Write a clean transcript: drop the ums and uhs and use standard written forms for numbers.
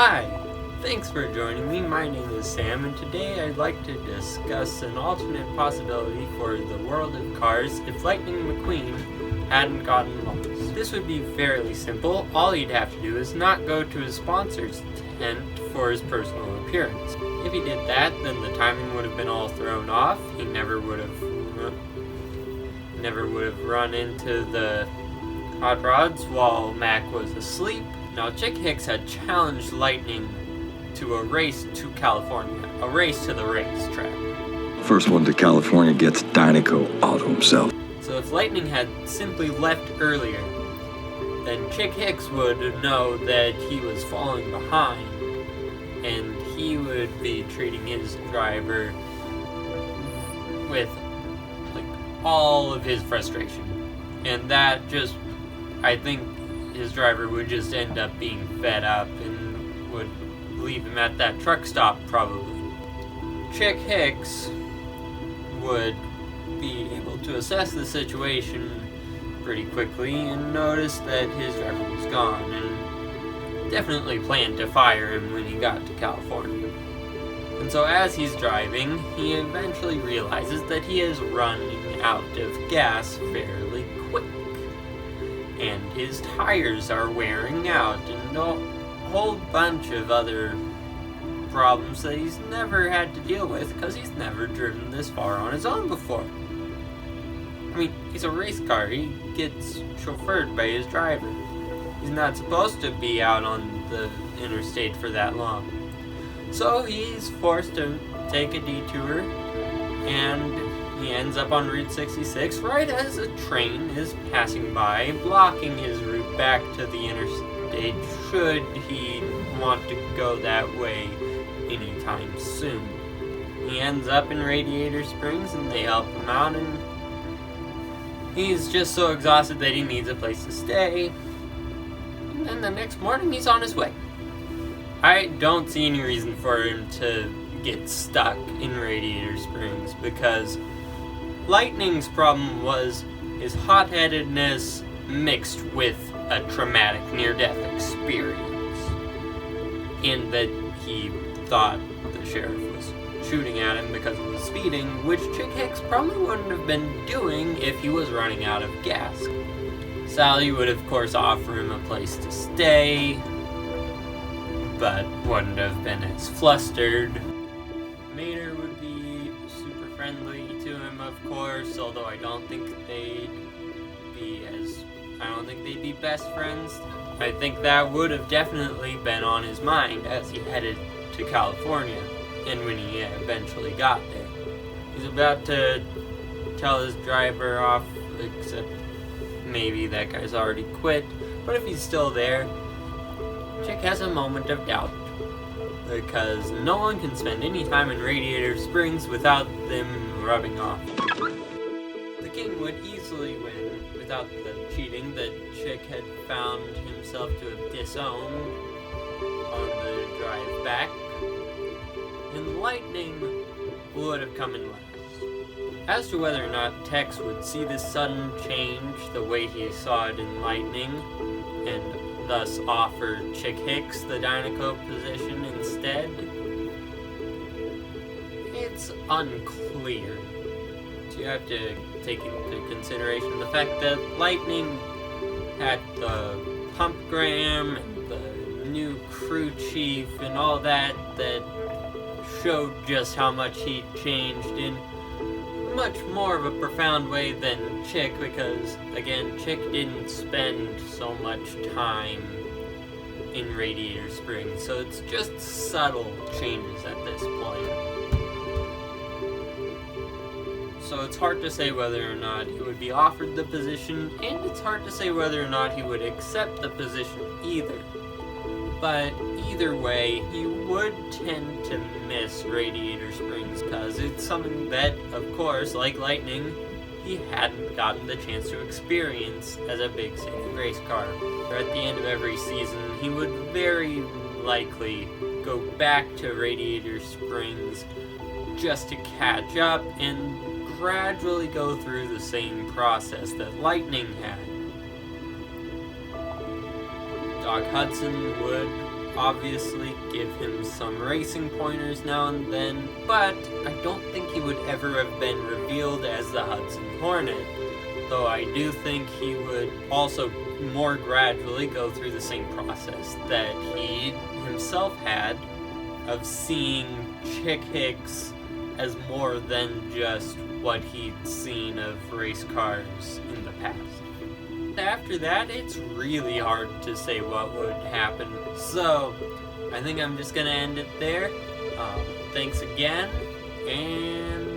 Hi, thanks for joining me. My name is Sam, and today I'd like to discuss an alternate possibility for the world of cars if Lightning McQueen hadn't gotten lost. This would be fairly simple. All he'd have to do is not go to his sponsor's tent for his personal appearance. If he did that, then the timing would have been all thrown off. He never would have run into the hot rods while Mac was asleep. Now, Chick Hicks had challenged Lightning to a race to California, a race to the racetrack. First one to California gets Dynaco all to himself. So if Lightning had simply left earlier, then Chick Hicks would know that he was falling behind, and he would be treating his driver with all of his frustration. And that just, I think his driver would just end up being fed up and would leave him at that truck stop probably. Chick Hicks would be able to assess the situation pretty quickly and notice that his driver was gone, and definitely planned to fire him when he got to California. And so as he's driving, he eventually realizes that he is running out of gas fairly quick, and his tires are wearing out, and a whole bunch of other problems that he's never had to deal with because he's never driven this far on his own before. I mean, he's a race car. He gets chauffeured by his driver. He's not supposed to be out on the interstate for that long. So he's forced to take a detour, and he ends up on Route 66 right as a train is passing by, blocking his route back to the interstate should he want to go that way anytime soon. He ends up in Radiator Springs, and they help him out, and he's just so exhausted that he needs a place to stay. And then the next morning, he's on his way. I don't see any reason for him to get stuck in Radiator Springs, because Lightning's problem was his hot-headedness mixed with a traumatic near-death experience, and that he thought the sheriff was shooting at him because of the speeding, which Chick Hicks probably wouldn't have been doing if he was running out of gas. Sally would of course offer him a place to stay, but wouldn't have been as flustered. Mater would be super friendly to him, of course, although I don't think they'd be best friends. I think that would have definitely been on his mind as he headed to California, and when he eventually got there. He's about to tell his driver off, except maybe that guy's already quit, but if he's still there, Chick has a moment of doubt, because no one can spend any time in Radiator Springs without them rubbing off. The king would easily win without the cheating that Chick had found himself to have disowned on the drive back, and Lightning would have come in last. As to whether or not Tex would see this sudden change the way he saw it in Lightning, and thus offer Chick Hicks the Dynaco position instead, it's unclear. So you have to take into consideration the fact that Lightning had the pumpgram and the new crew chief and all that showed just how much he changed in much more of a profound way than Chick, because again, Chick didn't spend so much time in Radiator Springs, so it's just subtle changes at this point. So it's hard to say whether or not he would be offered the position, and it's hard to say whether or not he would accept the position either. But either way, he would tend to miss Radiator Springs, because it's something that, of course, like Lightning, he hadn't gotten the chance to experience as a big city race car. At the end of every season, he would very likely go back to Radiator Springs just to catch up and gradually go through the same process that Lightning had. Doc Hudson would obviously give him some racing pointers now and then, but I don't think he would ever have been revealed as the Hudson Hornet, though I do think he would also more gradually go through the same process that he himself had of seeing Chick Hicks as more than just what he'd seen of race cars in the past. After that, it's really hard to say what would happen, so I think I'm just gonna end it there. Thanks again, and